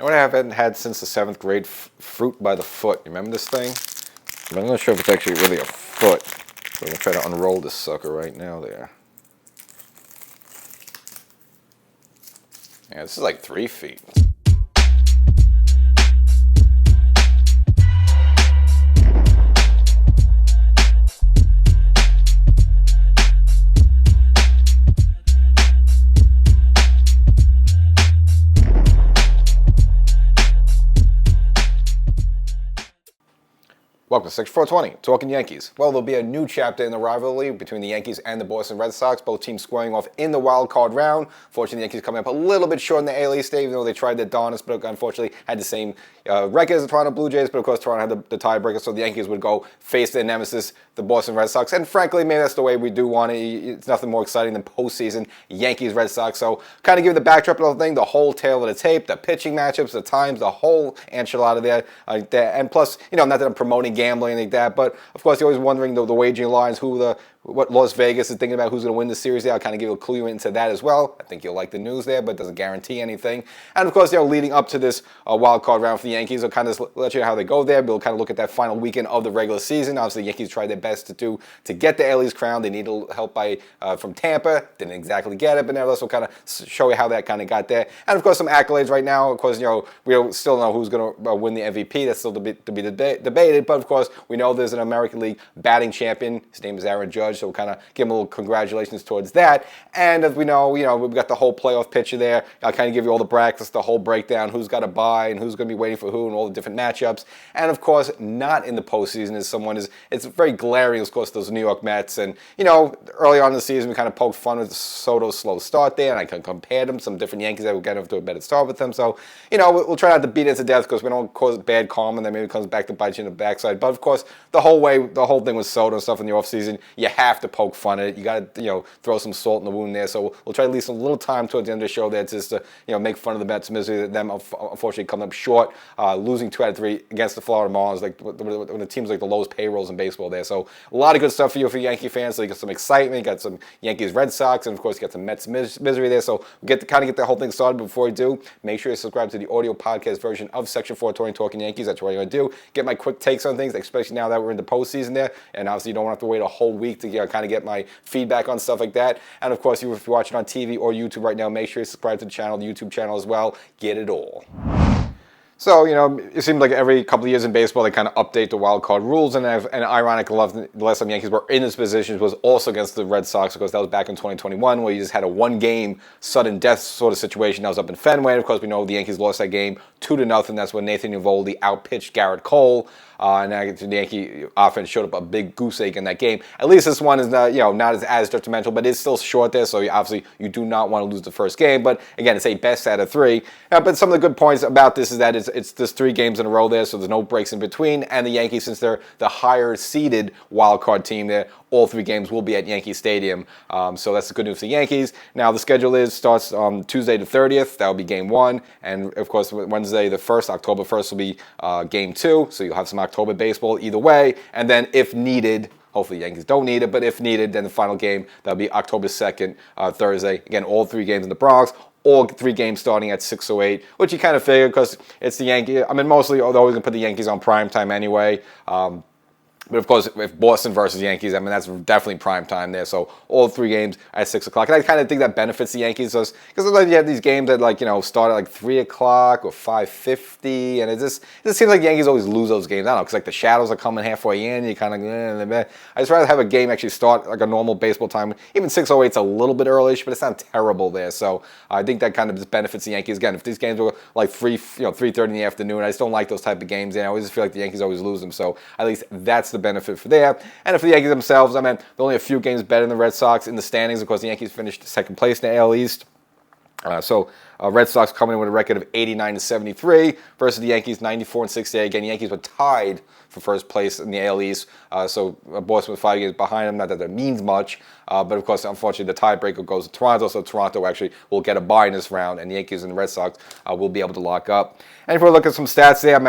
know what I haven't had since the 7th grade? Fruit by the foot. You remember this thing? I'm not sure if it's actually really a foot. So I'm going to try to unroll this sucker right now there. Yeah, this is like 3 feet. Welcome to Section 420, Talkin Yankees. Well, there'll be a new chapter in the rivalry between the Yankees and the Boston Red Sox, both teams squaring off in the wild card round. Fortunately, the Yankees coming up a little bit short in the AL East, even though they tried their darnest, but unfortunately had the same record as the Toronto Blue Jays, but of course Toronto had the tiebreaker, so the Yankees would go face their nemesis, the Boston Red Sox. And frankly, maybe that's the way we do want it. It's nothing more exciting than postseason Yankees-Red Sox. So kind of give the backdrop of the thing, the whole tale of the tape, the pitching matchups, the times, the whole enchilada there. And plus, not that I'm promoting gambling like that, but of course you're always wondering the wagering lines, what Las Vegas is thinking about, who's going to win the series there. I'll kind of give you a clue into that as well. I think you'll like the news there, but it doesn't guarantee anything. And of course, leading up to this wild card round for the Yankees, I'll kind of let you know how they go there. We'll kind of look at that final weekend of the regular season. Obviously, the Yankees tried their best to get the AL East crown. They needed help from Tampa. Didn't exactly get it, but nevertheless, we'll kind of show you how that kind of got there. And of course, some accolades right now. Of course, we don't still know who's going to win the MVP. That's still to be debated. But of course, we know there's an American League batting champion. His name is Aaron Judge. So we'll kind of give him a little congratulations towards that. And as we know, we've got the whole playoff picture there. I'll kind of give you all the brackets, the whole breakdown, who's got to bye and who's going to be waiting for who and all the different matchups. And of course, not in the postseason it's very glaring, of course, those New York Mets. And, early on in the season, we kind of poked fun with Soto's slow start there, and I can compare them, some different Yankees that will get off to a better start with them. So, we'll try not to beat it to death because we don't cause bad karma and then maybe it comes back to bite you in the backside. But of course, the whole thing with Soto and stuff in the offseason, you have to poke fun at it. You got to, throw some salt in the wound there. So we'll try to leave some little time towards the end of the show there just to, make fun of the Mets' misery. Them unfortunately coming up short, losing 2 out of 3 against the Florida Marlins, like when the team's like the lowest payrolls in baseball there. So a lot of good stuff for Yankee fans. So you got some excitement, you got some Yankees, Red Sox, and of course you got some Mets misery there. So we get the whole thing started. Before we do, make sure you subscribe to the audio podcast version of Section 420 Talkin Yankees. That's what you're going to do. Get my quick takes on things, especially now that we're in the postseason there. And obviously you don't have to wait a whole week to kind of get my feedback on stuff like that. And of course, if you're watching on TV or YouTube right now, make sure you subscribe to the channel, the YouTube channel as well. Get it all. So, it seems like every couple of years in baseball, they kind of update the wild card rules. And ironically, the last time Yankees were in this position was also against the Red Sox. Of course, that was back in 2021, where you just had a one-game sudden death sort of situation. That was up in Fenway. Of course, we know the Yankees lost that game 2-0. That's when Nathan Eovaldi outpitched Garrett Cole. And the Yankee offense showed up a big goose egg in that game. At least this one is not, not as detrimental, but it's still short there. So obviously you do not want to lose the first game. But again, it's a best out of 3. But some of the good points about this is that it's just 3 games in a row there, so there's no breaks in between. And the Yankees, since they're the higher seeded wild card team there, all 3 games will be at Yankee Stadium. So that's the good news for the Yankees. Now the schedule starts Tuesday the 30th. That will be game 1. And of course, Wednesday the 1st, October 1st will be game 2. So you'll have some October baseball either way. And then if needed, hopefully the Yankees don't need it, but if needed, then the final game, that'll be October 2nd, Thursday. Again, all 3 games in the Bronx. All 3 games starting at 6:08, which you kind of figure because it's the Yankees. I mean, mostly, they're always going to put the Yankees on prime time anyway. But of course, if Boston versus Yankees, I mean, that's definitely prime time there. So all 3 games at 6 o'clock. And I kind of think that benefits the Yankees because sometimes you have these games that start at 3 o'clock or 5:50. And it just seems like the Yankees always lose those games. I don't know, because the shadows are coming halfway in. You kind of, I just rather have a game actually start like a normal baseball time. Even 6:08 is a little bit early-ish, but it's not terrible there. So I think that kind of just benefits the Yankees. Again, if these games were like 3:30 in the afternoon, I just don't like those type of games. And I always feel like the Yankees always lose them. So at least that's the benefit for there. And for the Yankees themselves, they're only a few games better than the Red Sox in the standings. Of course, the Yankees finished second place in the AL East. Red Sox coming in with a record of 89-73 versus the Yankees 94-68. Again, the Yankees were tied for first place in the AL East. Boston was 5 games behind them. Not that means much, but of course, unfortunately, the tiebreaker goes to Toronto. So Toronto actually will get a bye in this round, and the Yankees and the Red Sox will be able to lock up. And if we look at some stats there,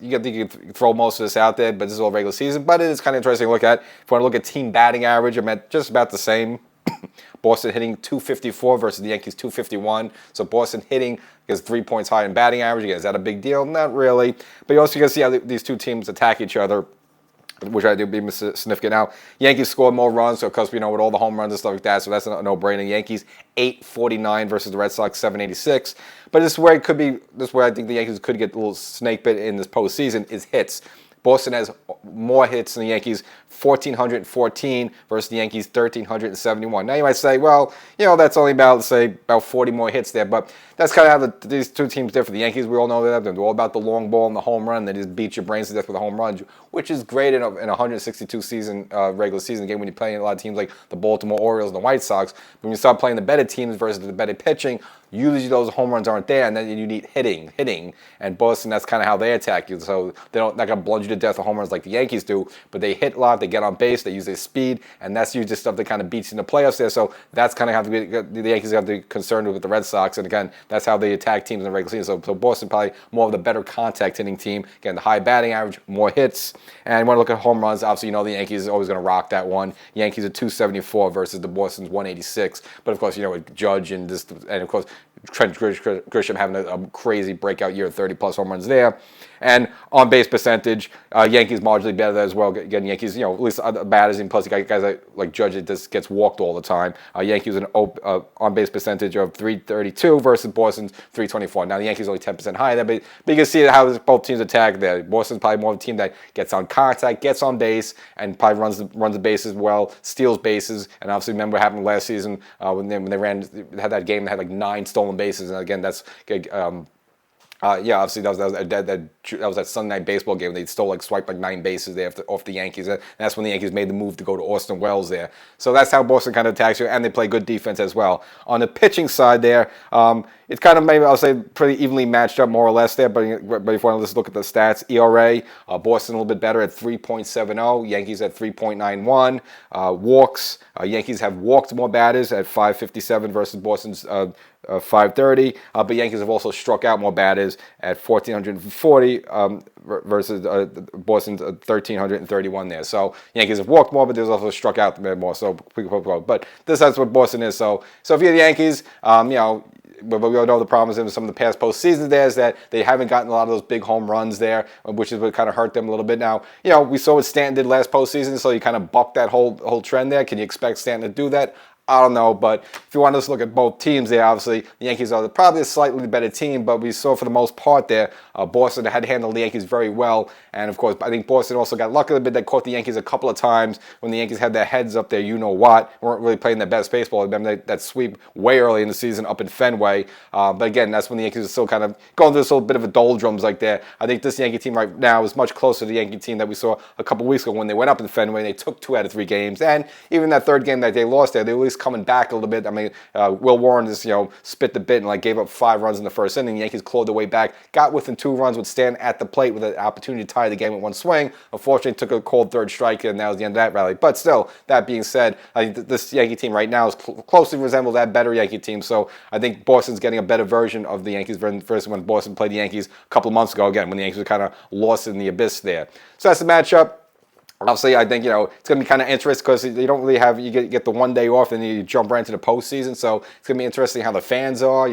you can throw most of this out there, but this is all regular season. But it is kind of interesting to look at. If you want to look at team batting average, just about the same. Boston hitting 254 versus the Yankees 251. So Boston hitting is 3 points higher in batting average. Again, is that a big deal? Not really. But you also can see how these two teams attack each other, which I do be significant. Now, Yankees scored more runs, so of course, with all the home runs and stuff like that, so that's a no-brainer. Yankees 849 versus the Red Sox 786. But this is where it could be. This is where I think the Yankees could get a little snake bit in this postseason is hits. Boston has more hits than the Yankees, 1,414 versus the Yankees, 1,371. Now you might say, well, that's only about 40 more hits there, but that's kind of how these two teams differ. The Yankees, we all know that they're all about the long ball and the home run. They just beat your brains to death with a home run, which is great in a 162 season regular season game when you're playing a lot of teams like the Baltimore Orioles and the White Sox. When you start playing the better teams versus the better pitching, usually those home runs aren't there, and then you need hitting. And Boston, that's kind of how they attack you. So they're not going to bludge you to death with home runs like the Yankees do, but they hit a lot, they get on base, they use their speed, and that's usually stuff that kind of beats you in the playoffs there. So that's kind of how the Yankees have to be concerned with the Red Sox. And again, that's how they attack teams in the regular season. So Boston probably more of the better contact hitting team. Again, the high batting average, more hits. And you want to look at home runs, obviously the Yankees is always going to rock that one. Yankees are 274 versus the Boston's 186. But of course, with Judge and of course Trent Grisham having a crazy breakout year, 30-plus home runs there. And on-base percentage, Yankees marginally better as well. Again, Yankees, at least batters, and plus you got guys like Judge that just gets walked all the time. Yankees an on-base percentage of 332 versus Boston's 324. Now, the Yankees are only 10% higher there, but you can see how both teams attack there. Boston's probably more of a team that gets on contact, gets on base, and probably runs the bases well, steals bases. And obviously, remember what happened last season when they had that game that had like 9 stolen bases. And again, that's obviously that was that Sunday Night Baseball game. They swiped 9 bases there off the Yankees. And that's when the Yankees made the move to go to Austin Wells there. So that's how Boston kind of attacks you, and they play good defense as well. On the pitching side there, it's kind of maybe I'll say pretty evenly matched up more or less there. But if you want to just look at the stats, ERA, Boston a little bit better at 3.70, Yankees at 3.91. Walks, Yankees have walked more batters at 557 versus Boston's 530, but Yankees have also struck out more batters at 1,440 versus Boston's 1,331 there. So Yankees have walked more, but there's also struck out more. So, but that's what Boston is. So if you're the Yankees, but we all know the problems in some of the past postseasons there is that they haven't gotten a lot of those big home runs there, which is what kind of hurt them a little bit. Now, we saw what Stanton did last postseason, so you kind of bucked that whole trend there. Can you expect Stanton to do that? I don't know, but if you want to just look at both teams there, obviously the Yankees are probably a slightly better team, but we saw for the most part there, Boston had handled the Yankees very well. And of course, I think Boston also got lucky a bit. They caught the Yankees a couple of times when the Yankees had their heads up there, weren't really playing their best baseball. Remember that sweep way early in the season up in Fenway. But again, that's when the Yankees are still kind of going through this little bit of a doldrums like that. I think this Yankee team right now is much closer to the Yankee team that we saw a couple of weeks ago when they went up in Fenway. They took 2 out of 3 games. And even that third game that they lost there, they were at least coming back a little bit. I mean, Will Warren just, spit the bit and gave up 5 runs in the first inning. The Yankees clawed their way back, got within 2 runs, would stand at the plate with an opportunity to tie the game with 1 swing. Unfortunately, took a cold third strike, and that was the end of that rally. But still, that being said, I think this Yankee team right now is closely resembles that better Yankee team. So I think Boston's getting a better version of the Yankees versus when Boston played the Yankees a couple of months ago, again, when the Yankees were kind of lost in the abyss there. So that's the matchup. Obviously, I think, it's going to be kind of interesting because you don't really have, you get the 1 day off and then you jump right into the postseason. So it's going to be interesting how the fans are.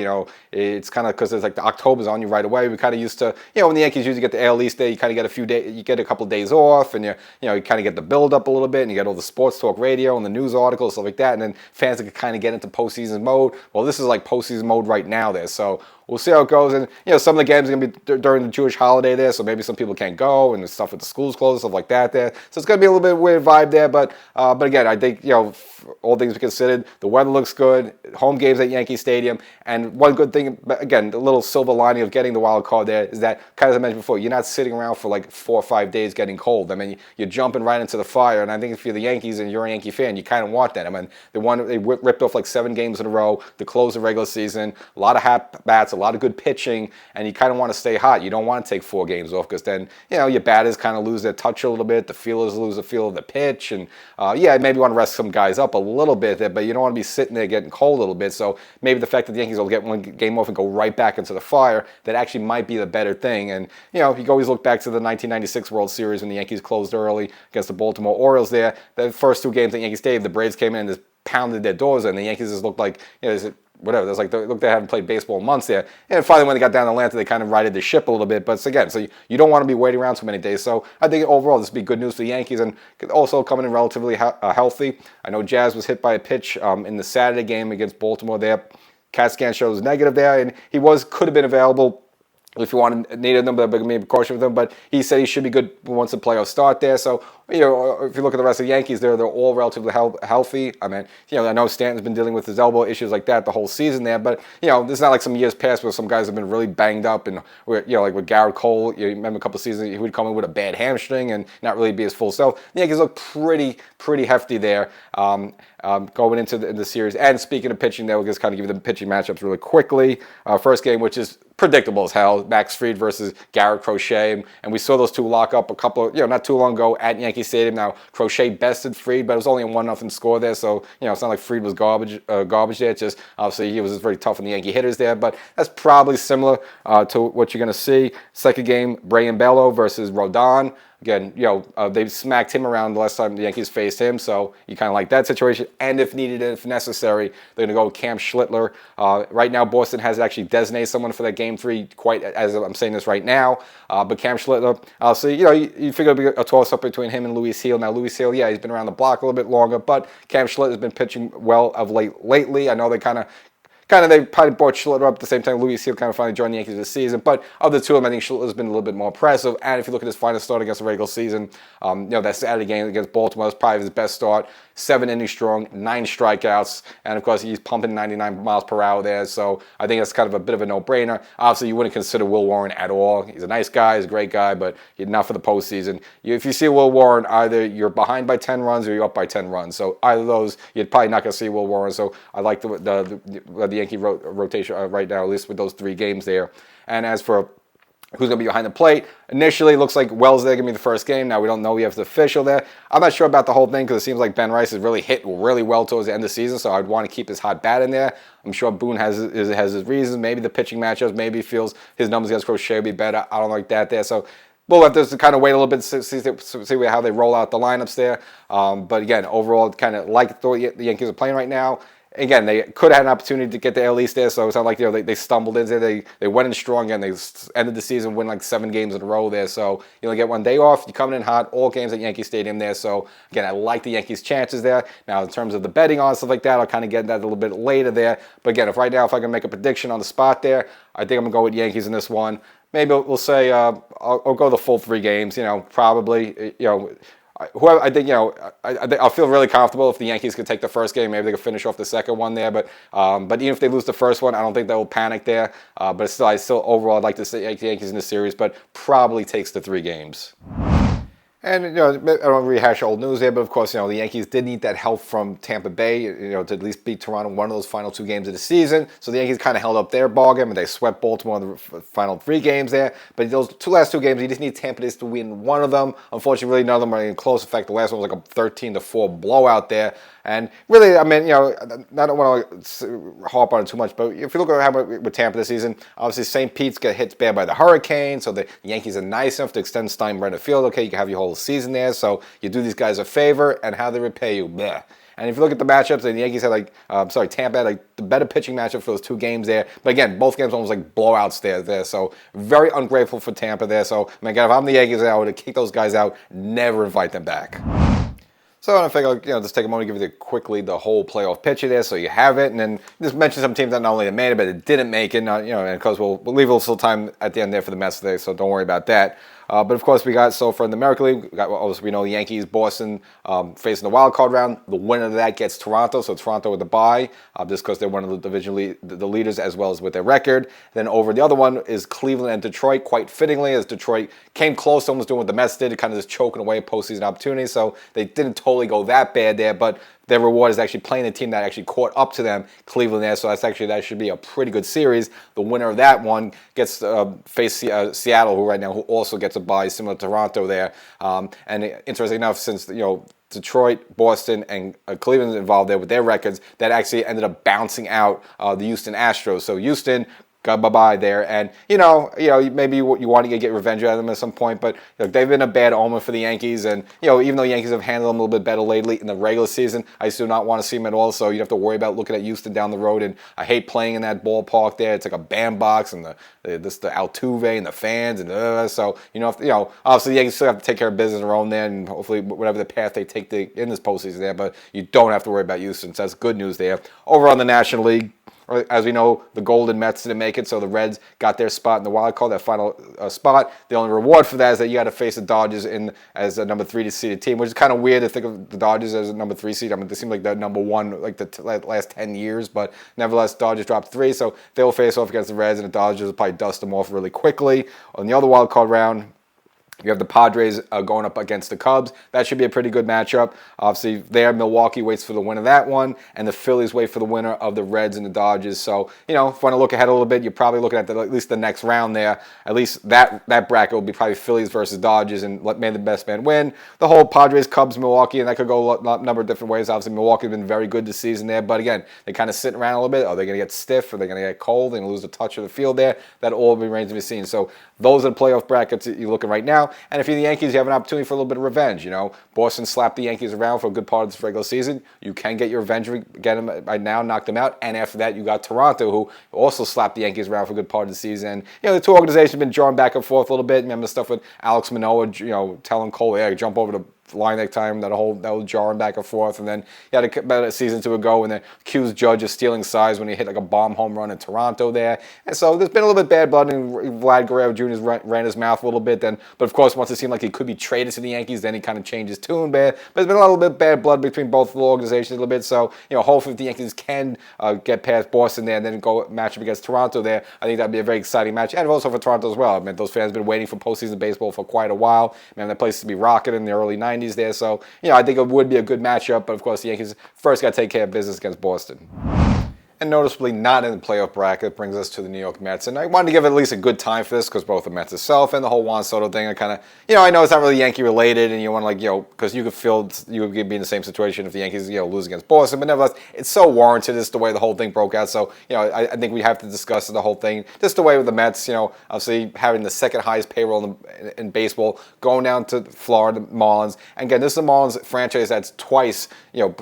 It's kind of because it's the October's on you right away. We kind of used to, when the Yankees usually get the AL East Day, you kind of get a few days, you get a couple of days off, and you kind of get the build up a little bit, and you get all the sports talk radio and the news articles, stuff like that. And then fans can kind of get into postseason mode. Well, this is postseason mode right now there. So we'll see how it goes. And, some of the games are going to be during the Jewish holiday there, so maybe some people can't go, and there's stuff with the schools closed, stuff like that there. So it's going to be a little bit weird vibe there. But again, I think, all things considered, the weather looks good, home games at Yankee Stadium. And one good thing, again, the little silver lining of getting the wild card there is that, kind of as I mentioned before, you're not sitting around for 4 or 5 days getting cold. I mean, you're jumping right into the fire. And I think if you're the Yankees and you're a Yankee fan, you kind of want that. I mean, they ripped off 7 games in a row to close the regular season. A lot of at-bats, a lot of good pitching, and you kind of want to stay hot. You don't want to take 4 games off because then, your batters kind of lose their touch a little bit. The fielders lose the feel of the pitch. And, maybe you want to rest some guys up a little bit there, but you don't want to be sitting there getting cold a little bit. So maybe the fact that the Yankees will get 1 game off and go right back into the fire, that actually might be the better thing. And, you can always look back to the 1996 World Series when the Yankees closed early against the Baltimore Orioles there. The first 2 games at Yankee Stadium, the Braves came in and just pounded their doors in. The Yankees just looked like, whatever. It's like they haven't played baseball in months there. And finally, when they got down to Atlanta, they kind of righted the ship a little bit. But again, so you don't want to be waiting around too many days. So I think overall this would be good news for the Yankees, and also coming in relatively healthy. I know Jazz was hit by a pitch in the Saturday game against Baltimore there. CAT scan shows negative there, and he could have been available if you needed them, but maybe caution with him. But he said he should be good once the playoffs start there. So, if you look at the rest of the Yankees, they're all relatively healthy. I mean, I know Stanton's been dealing with his elbow issues like that the whole season there, but it's not like some years past where some guys have been really banged up, and like with Garrett Cole, you remember a couple of seasons he would come in with a bad hamstring and not really be his full self. The Yankees look pretty hefty there going into the series. And speaking of pitching, there we'll just kind of give you the pitching matchups really quickly. First game, which is predictable as hell, Max Fried versus Garrett Crochet, and we saw those two lock up a couple of, not too long ago at Yankee Stadium. Now Crochet bested Fried, but it was only a 1-0 score there, so it's not like Fried was garbage there. It's just obviously he was just very tough on the Yankee hitters there, but that's probably similar to what you're going to see. Second game, Brayan Bello versus Rodon. Again, they smacked him around the last time the Yankees faced him, so you kind of like that situation. And if needed, if necessary, they're going to go with Cam Schlittler. Right now, Boston has actually designated someone for that Game 3, quite as I'm saying this right now. But Cam Schlittler, obviously, you figure it'll be a toss-up between him and Luis Gil. Now, Luis Gil, he's been around the block a little bit longer, but Cam Schlittler's been pitching well of lately. I know they they probably brought Schlittler up at the same time Luis Gil kind of finally joined the Yankees this season. But of the two of them, I think Schlittler's been a little bit more impressive. And if you look at his final start against the regular season, that Saturday game against Baltimore was probably his best start. 7 innings strong, 9 strikeouts, and of course he's pumping 99 miles per hour there. So I think that's kind of a bit of a no-brainer. Obviously, you wouldn't consider Will Warren at all. He's a nice guy, he's a great guy, but not for the postseason. If you see Will Warren, either you're behind by 10 runs or you're up by 10 runs. So either of those, you're probably not going to see Will Warren. So I like the Yankee rotation right now, at least with those 3 games there. And as for who's going to be behind the plate, initially it looks like Wells there going to be the first game. Now we don't know yet if it's official there. I'm not sure about the whole thing because it seems like Ben Rice has really hit really well towards the end of the season, so I'd want to keep his hot bat in there. I'm sure Boone has his reasons. Maybe the pitching matchups, maybe he feels his numbers against Crochet would be better. I don't like that there. So we'll have to kind of wait a little bit to see how they roll out the lineups there. But again, overall, kind of like the Yankees are playing right now. Again, they could have had an opportunity to get the AL East there, so it's not like they stumbled in there. They went in strong and they ended the season winning like 7 games in a row there. So you only get 1 day off. You're coming in hot. All games at Yankee Stadium there. So again, I like the Yankees' chances there. Now in terms of the betting on stuff like that, I'll kind of get that a little bit later there. But again, if I can make a prediction on the spot there, I think I'm gonna go with Yankees in this one. Maybe we'll say I'll go the full 3 games. Probably. Whoever, I think, I'll feel really comfortable if the Yankees could take the first game. Maybe they could finish off the second one there. But even if they lose the first one, I don't think they'll panic there. But still overall, I'd like to see the Yankees in the series, but probably takes the 3 games. And, I don't rehash old news here, but of course, the Yankees did need that help from Tampa Bay, to at least beat Toronto in one of those final 2 games of the season. So the Yankees kind of held up their ball game, and they swept Baltimore in the final 3 games there. But those last 2 games, you just need Tampa Bay to win one of them. Unfortunately, really none of them are in close. In fact, the last one was like a 13-4 blowout there. And really, I mean, I don't want to harp on it too much, but if you look at what happened with Tampa this season, obviously St. Pete's got hit bad by the hurricane, so the Yankees are nice enough to extend Steinbrenner Field. Okay, you can have your whole season there, so you do these guys a favor, and how they repay you, bleh. And if you look at the matchups, the Yankees had Tampa had the better pitching matchup for those 2 games there. But again, both games almost like blowouts there. So very ungrateful for Tampa there. So, if I'm the Yankees, I would have kicked those guys out, never invite them back. So I figure, just take a moment to give you quickly the whole playoff picture there, so you have it, and then just mention some teams that not only made it, but it didn't make it. And of course we'll leave a little time at the end there for the Mets today, so don't worry about that. But of course, we got so far in the American League. We know the Yankees, Boston facing the wild card round. The winner of that gets Toronto, so Toronto with the bye, just because they're one of the division the leaders as well as with their record. Then over the other one is Cleveland and Detroit, quite fittingly, as Detroit came close, almost doing what the Mets did, kind of just choking away postseason opportunities. So they didn't totally go that bad there, but their reward is actually playing the team that actually caught up to them, Cleveland there. So that should be a pretty good series. The winner of that one gets to face Seattle, who also gets a bye, similar to Toronto there. And interesting enough, since Detroit, Boston, and Cleveland involved there with their records, that actually ended up bouncing out the Houston Astros. So Houston bye-bye there. And, maybe you want to get revenge out of them at some point, but they've been a bad omen for the Yankees. And, even though the Yankees have handled them a little bit better lately in the regular season, I still do not want to see them at all. So you have to worry about looking at Houston down the road. And I hate playing in that ballpark there. It's like a bandbox and the Altuve and the fans. And so, obviously the Yankees still have to take care of business on their own there. And hopefully whatever the path they take in this postseason there. But you don't have to worry about Houston. So that's good news there. Over on the National League, as we know, the Golden Mets didn't make it, so the Reds got their spot in the wild card, that final spot. The only reward for that is that you got to face the Dodgers as a number 3 seeded team, which is kind of weird to think of the Dodgers as a number 3 seed. I mean, they seem like the number 1 like the last 10 years, but nevertheless, Dodgers dropped 3, so they'll face off against the Reds, and the Dodgers will probably dust them off really quickly. On the other wild card round, you have the Padres going up against the Cubs. That should be a pretty good matchup. Obviously, there, Milwaukee waits for the winner of that one, and the Phillies wait for the winner of the Reds and the Dodgers. So, if you want to look ahead a little bit, you're probably looking at at least the next round there. At least that bracket will be probably Phillies versus Dodgers, and may the best man win. The whole Padres, Cubs, Milwaukee, and that could go a number of different ways. Obviously, Milwaukee has been very good this season there, but again, they kind of sitting around a little bit. Are they going to get stiff? Are they going to get cold? They're going to lose the touch of the field there? That all remains to be seen. So those are the playoff brackets that you're looking right now. And if you're the Yankees, you have an opportunity for a little bit of revenge. Boston slapped the Yankees around for a good part of this regular season. You can get your revenge, get them right now, knock them out. And after that, you got Toronto, who also slapped the Yankees around for a good part of the season. The two organizations have been drawing back and forth a little bit. Remember the stuff with Alex Manoah, telling Cole, yeah, jump over the line that time, that was jarring back and forth. And then you had about a season or two ago when they accused Judge of stealing size when he hit like a bomb home run in Toronto there. And so there's been a little bit bad blood, and Vlad Guerrero Jr. ran his mouth a little bit then. But of course, once it seemed like he could be traded to the Yankees, then he kind of changed his tune bad. But there's been a little bit of bad blood between both organizations a little bit. So, hopefully if the Yankees can get past Boston there and then go match up against Toronto there, I think that'd be a very exciting match. And also for Toronto as well. I mean, those fans have been waiting for postseason baseball for quite a while. Man, that place used to be rocking in the early 90s there. So, I think it would be a good matchup, but of course the Yankees first got to take care of business against Boston. And noticeably not in the playoff bracket brings us to the New York Mets. And I wanted to give it at least a good time for this because both the Mets itself and the whole Juan Soto thing are kind of, I know it's not really Yankee related, and you want to because you could feel you would be in the same situation if the Yankees, lose against Boston. But nevertheless, it's so warranted. It's the way the whole thing broke out. So, I think we have to discuss the whole thing. Just the way with the Mets, obviously having the second highest payroll in baseball, going down to Florida Marlins. And again, this is the Marlins franchise that's twice,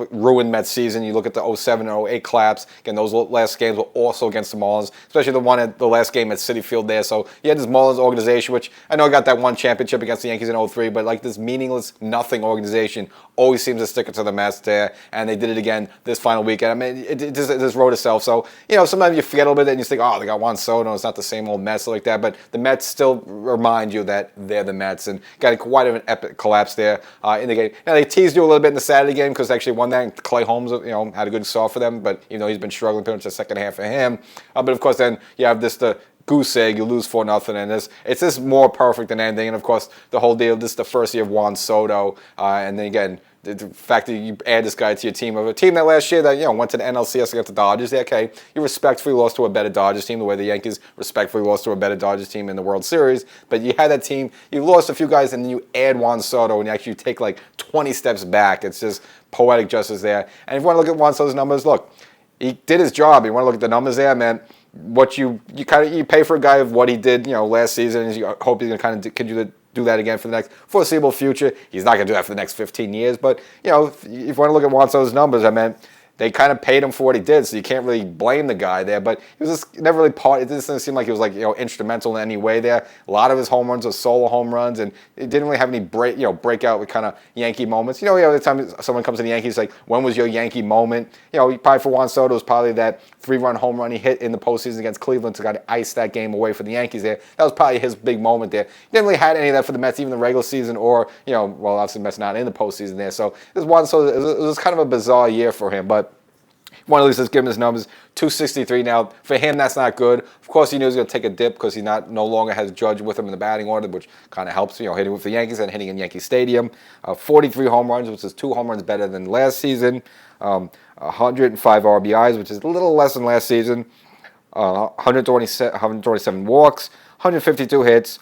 ruined Mets season. You look at the 07 and 08 collapse. Again, those last games were also against the Marlins, especially the one at the last game at Citi Field there. So you had this Marlins organization, which I know got that one championship against the Yankees in 03, but like this meaningless nothing organization always seems to stick it to the Mets there, and they did it again this final weekend. I mean, it just wrote itself. So, sometimes you forget a little bit and you think, oh, they got Juan Soto, it's not the same old Mets like that, but the Mets still remind you that they're the Mets, and got quite an epic collapse there in the game. Now, they teased you a little bit in the Saturday game because they actually won that, and Clay Holmes, had a good start for them, but even though he's been struggling pretty much the second half for him. But of course, then you have the goose egg, you lose 4-0, and it's just more perfect than anything. And of course, the whole deal, this is the first year of Juan Soto, and then again, the fact that you add this guy to your team, of a team that last year that went to the NLCS against the Dodgers. Okay, you respectfully lost to a better Dodgers team, the way the Yankees respectfully lost to a better Dodgers team in the World Series. But you had that team, you lost a few guys, and then you add Juan Soto, and you actually take like 20 steps back. It's just poetic justice there. And if you want to look at Juan Soto's numbers, look, he did his job. You want to look at the numbers there, man. What you pay for a guy of what he did, last season, and you hope he's going to kind of continue to do that again for the next foreseeable future. He's not going to do that for the next 15 years, but if you want to look at Juan Soto's numbers, I mean, they kind of paid him for what he did, so you can't really blame the guy there. But he was just never really part. It didn't seem like he was instrumental in any way there. A lot of his home runs were solo home runs, and he didn't really have any breakout with kind of Yankee moments. Every time someone comes to the Yankees, like, when was your Yankee moment? Probably for Juan Soto was probably that 3-run home run he hit in the postseason against Cleveland to kind of ice that game away for the Yankees there. That was probably his big moment there. He didn't really have any of that for the Mets, even the regular season, or well, obviously the Mets not in the postseason there. So this Juan Soto, it was kind of a bizarre year for him, but. One of these, let's give him his numbers. 263 now. For him, that's not good. Of course, he knew he was going to take a dip because he no longer has Judge with him in the batting order, which kind of helps, hitting with the Yankees and hitting in Yankee Stadium. 43 home runs, which is 2 home runs better than last season. 105 RBIs, which is a little less than last season. 127 walks, 152 hits.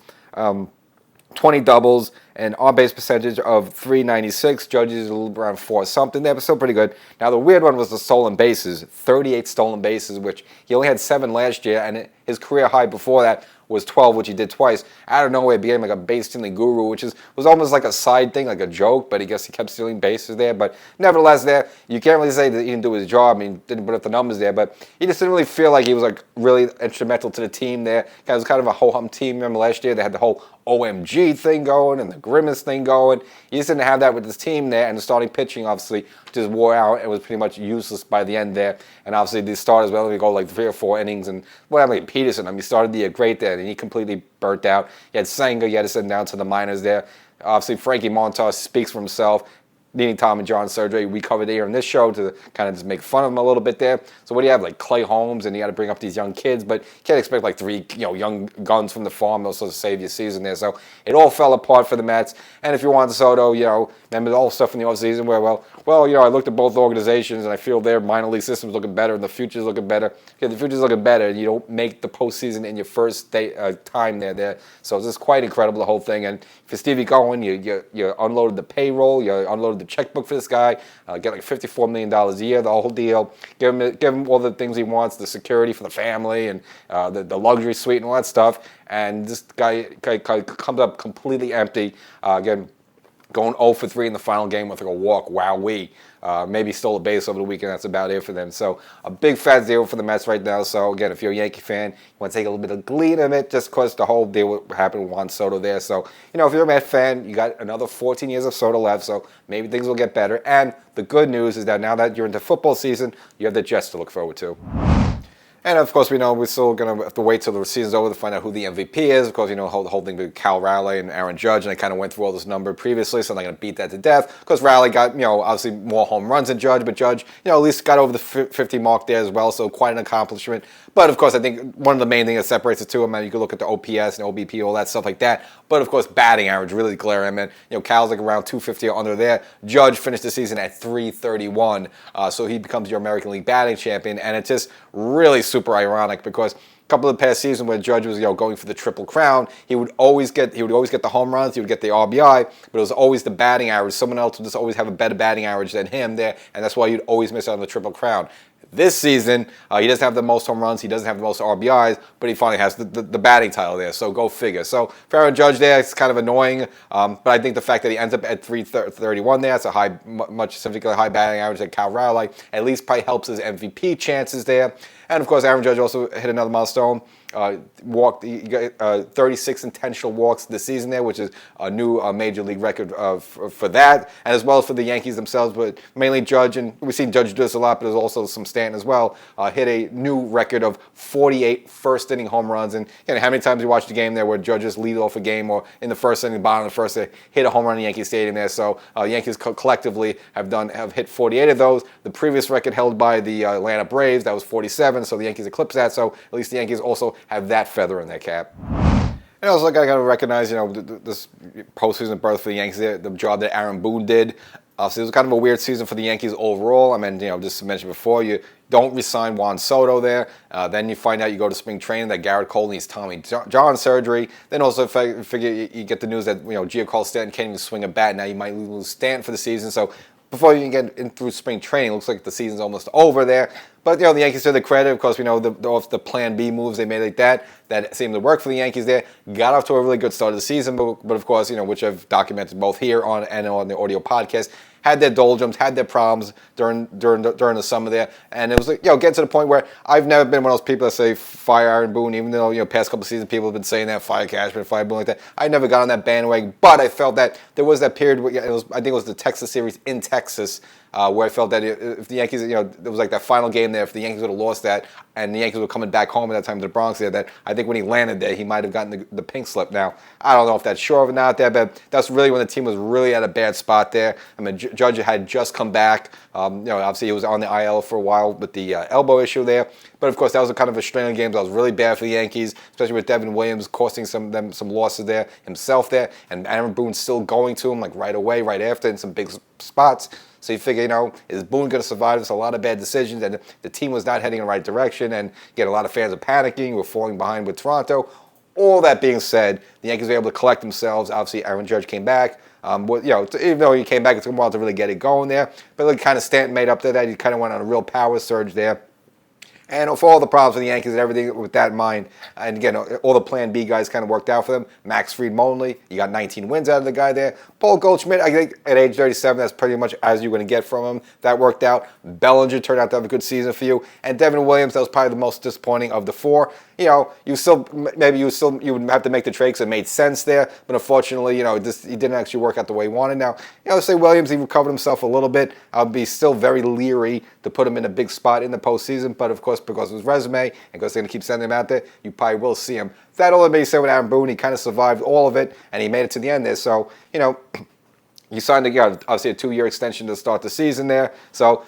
20 doubles, and on-base percentage of .396. Judge is a little around 4 something there, but still pretty good. Now, the weird one was the stolen bases. 38 stolen bases, which he only had 7 last year, and his career high before that was 12, which he did twice. Out of nowhere, became like a base stealing guru, which was almost like a side thing, like a joke, but I guess he kept stealing bases there. But nevertheless, there, you can't really say that he didn't do his job. I mean, didn't put up the numbers there, but he just didn't really feel like he was like really instrumental to the team there. It was kind of a ho-hum team. Remember last year, they had the whole OMG thing going and the Grimace thing going. He just didn't have that with his team there, and the starting pitching obviously just wore out and was pretty much useless by the end there. And obviously the starters, well, we go like 3 or 4 innings, and whatever. Like Peterson, I mean, he started the year great there, and he completely burnt out. You had Senga, you had to send down to the minors there. Obviously, Frankie Montas speaks for himself. Needing Tommy John surgery. We covered it here on this show to kind of just make fun of him a little bit there. So what do you have, like Clay Holmes, and you got to bring up these young kids, but you can't expect like 3 young guns from the farm those to save your season there. So it all fell apart for the Mets. And if you want Soto, remember all the stuff in the offseason where, I looked at both organizations and I feel their minor league system's looking better and the future's looking better. Okay, the future's looking better, and you don't make the postseason in your first time there. So it's just quite incredible, the whole thing. And for Stevie Cohen, you unloaded the payroll, you unloaded the checkbook for this guy, get like $54 million a year, the whole deal. Give him all the things he wants, the security for the family and the luxury suite and all that stuff. And this guy comes up completely empty. Again, going 0 for 3 in the final game with like a walk. Wowee. Maybe stole a base over the weekend. That's about it for them. So a big fat deal for the Mets right now. So again, if you're a Yankee fan, you want to take a little bit of glee in it just because the whole deal happened with Juan Soto there. So, if you're a Mets fan, you got another 14 years of Soto left. So maybe things will get better. And the good news is that now that you're into football season, you have the Jets to look forward to. And of course, we know we're still going to have to wait till the season's over to find out who the MVP is. Of course, the whole thing with Cal Raleigh and Aaron Judge, and I kind of went through all this number previously, so I'm not going to beat that to death. Because Raleigh got, obviously more home runs than Judge, but Judge, at least got over the 50 mark there as well, so quite an accomplishment. But of course, I think one of the main things that separates the two of them, you can look at the OPS and OBP, all that stuff like that. But of course, batting average really glaring. Cal's like around 250 or under there. Judge finished the season at 331, so he becomes your American League batting champion, and it's just really super ironic because a couple of the past seasons when Judge was going for the Triple Crown, he would always get the home runs, he would get the RBI, but it was always the batting average. Someone else would just always have a better batting average than him there, and that's why you'd always miss out on the Triple Crown. This season, he doesn't have the most home runs, he doesn't have the most RBIs, but he finally has the batting title there, so go figure. So for Aaron Judge there, it's kind of annoying, but I think the fact that he ends up at 331 there, it's a much significantly high batting average than Cal Raleigh, at least probably helps his MVP chances there. And of course, Aaron Judge also hit another milestone. He got 36 intentional walks this season there, which is a new major league record for that, and as well as for the Yankees themselves, but mainly Judge, and we've seen Judge do this a lot, but there's also some Stanton as well, hit a new record of 48 first inning home runs. And how many times you watched the game there where Judges lead off a game or in the first inning, bottom of the first, they hit a home run in Yankee Stadium there. So Yankees collectively have hit 48 of those. The previous record held by the Atlanta Braves, that was 47, so the Yankees eclipsed that, so at least the Yankees also have that feather in their cap. And also, I got to recognize, this postseason berth for the Yankees, the job that Aaron Boone did. So it was kind of a weird season for the Yankees overall. I mean, just to mention before, you don't re-sign Juan Soto there. Then you find out you go to spring training that Garrett Cole needs Tommy John surgery. Then also figure you get the news that, Giancarlo Stanton can't even swing a bat. Now you might lose Stanton for the season. So before you can get in through spring training, it looks like the season's almost over there. But, the Yankees to the credit, of course, we know the plan B moves they made like that seemed to work for the Yankees there. Got off to a really good start of the season, but of course, which I've documented both here and on the audio podcast, had their doldrums, had their problems during the summer there. And it was like, getting to the point where I've never been one of those people that say fire Aaron Boone, even though, past couple of seasons people have been saying that, fire Cashman, fire Boone like that. I never got on that bandwagon, but I felt that there was that period where I think it was the Texas series in Texas, where I felt that if the Yankees, it was like that final game there, if the Yankees would have lost that and the Yankees were coming back home at that time to the Bronx there, that I think when he landed there, he might have gotten the pink slip. Now, I don't know if that's sure or not there, but that's really when the team was really at a bad spot there. I mean, Judge had just come back. Obviously he was on the IL for a while with the elbow issue there. But of course, that was a kind of a string of games that was really bad for the Yankees, especially with Devin Williams costing them some losses there himself there, and Aaron Boone still going to him like right away, right after in some big spots. So you figure, is Boone going to survive this? A lot of bad decisions, and the team was not heading in the right direction, and again, a lot of fans are panicking, we're falling behind with Toronto. All that being said, the Yankees were able to collect themselves. Obviously, Aaron Judge came back. Even though he came back, it took him a while to really get it going there. But like, kind of Stanton made up to that. He kind of went on a real power surge there. And for all the problems with the Yankees and everything with that in mind, and again, all the Plan B guys kind of worked out for them. Max Fried Monley, you got 19 wins out of the guy there. Paul Goldschmidt, I think at age 37, that's pretty much as you're going to get from him. That worked out. Bellinger turned out to have a good season for you. And Devin Williams, that was probably the most disappointing of the four. You would have to make the trade because it made sense there. But unfortunately, he didn't actually work out the way he wanted. Now, say Williams, he recovered himself a little bit. I'll be still very leery to put him in a big spot in the postseason. But of course, because of his resume and because they're going to keep sending him out there, you probably will see him. That all being said with Aaron Boone, he kind of survived all of it and he made it to the end there. So, he signed obviously a 2-year extension to start the season there. So,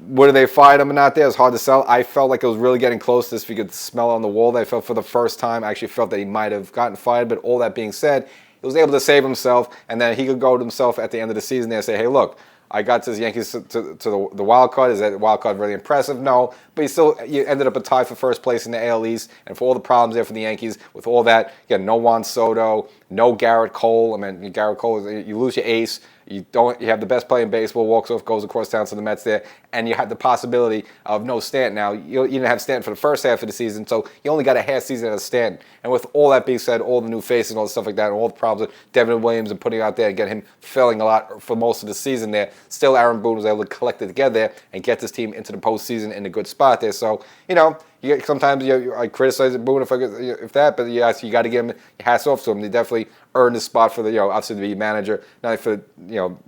whether they fired him or not there is hard to tell. I felt like it was really getting close to this. If you could smell on the wall, I felt for the first time, I actually felt that he might have gotten fired. But all that being said, he was able to save himself, and then he could go to himself at the end of the season there and say, hey, look, I got to the Yankees to the wild card. Is that wild card really impressive? No. But you ended up a tie for first place in the AL East. And for all the problems there for the Yankees, with all that, no Juan Soto, no Garrett Cole. I mean, Garrett Cole, you lose your ace. You have the best player in baseball, walks off, goes across town to the Mets there, and you had the possibility of no Stanton. Now, you didn't have Stanton for the first half of the season, so you only got a half season out of Stanton. And with all that being said, all the new faces and all the stuff like that, and all the problems with Devin Williams and putting out there and getting him failing a lot for most of the season there, still Aaron Boone was able to collect it together there and get this team into the postseason in a good spot there. So, sometimes I criticize Boone if that, but you got to give him your hats off to him. They definitely earned the spot for the obviously to be manager, not only for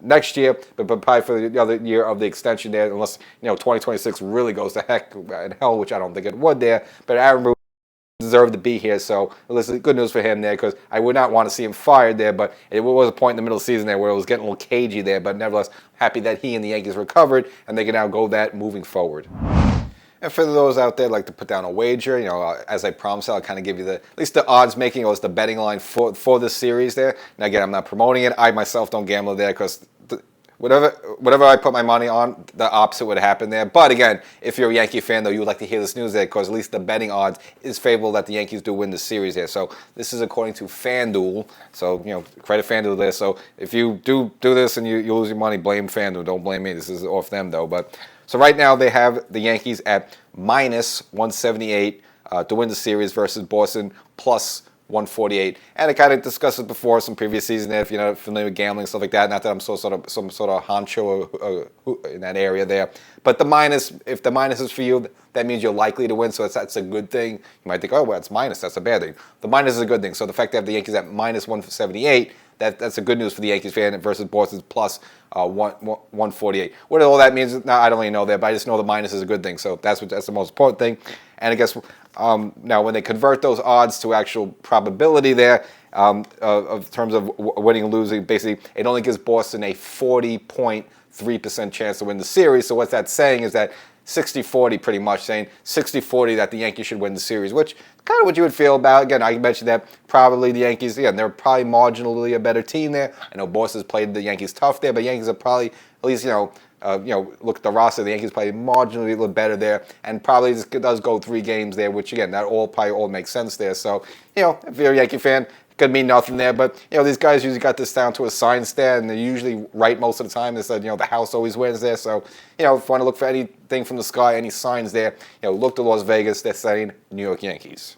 next year, but probably for the other year of the extension there, unless 2026 really goes to heck and hell, which I don't think it would there. But Aaron Boone deserved to be here, so listen, good news for him there, because I would not want to see him fired there, but it was a point in the middle of the season there where it was getting a little cagey there, but nevertheless, happy that he and the Yankees recovered, and they can now go that moving forward. And for those out there like to put down a wager, as I promised, I'll kind of give you at least the odds making, or the betting line for this series there. Now again, I'm not promoting it. I myself don't gamble there because whatever I put my money on, the opposite would happen there. But again, if you're a Yankee fan, though, you would like to hear this news there because at least the betting odds is favorable that the Yankees do win the series there. So this is according to FanDuel. So, credit FanDuel there. So if you do this and you lose your money, blame FanDuel. Don't blame me. This is off them, though. But so right now they have the Yankees at minus 178 to win the series versus Boston plus 148. And I kind of discussed it before, some previous season there, if you're not familiar with gambling, stuff like that. Not that I'm some sort of honcho in that area there. But if the minus is for you, that means you're likely to win, so that's a good thing. You might think, oh, well, it's minus, that's a bad thing. The minus is a good thing. So the fact that the Yankees at minus 178, that's a good news for the Yankees fan versus Boston's plus 148. What all that means, now I don't really know that, but I just know the minus is a good thing. So that's the most important thing. And I guess now when they convert those odds to actual probability there, of terms of winning and losing, basically it only gives Boston a 40.3% chance to win the series. So what that's saying is that 60-40 pretty much, saying 60-40 that the Yankees should win the series, which kind of what you would feel about. Again, I mentioned that probably the Yankees, they're probably marginally a better team there. I know Boston's played the Yankees tough there, but Yankees are probably, at least, look at the roster, the Yankees play marginally a little better there, and probably does go 3 games there, which again, that probably all makes sense there. So, if you're a Yankee fan, could mean nothing there, but these guys usually got this down to a sign stat, and they're usually right most of the time. They said, the house always wins there. So, if you want to look for anything from the sky, any signs there, look to Las Vegas. They're saying New York Yankees.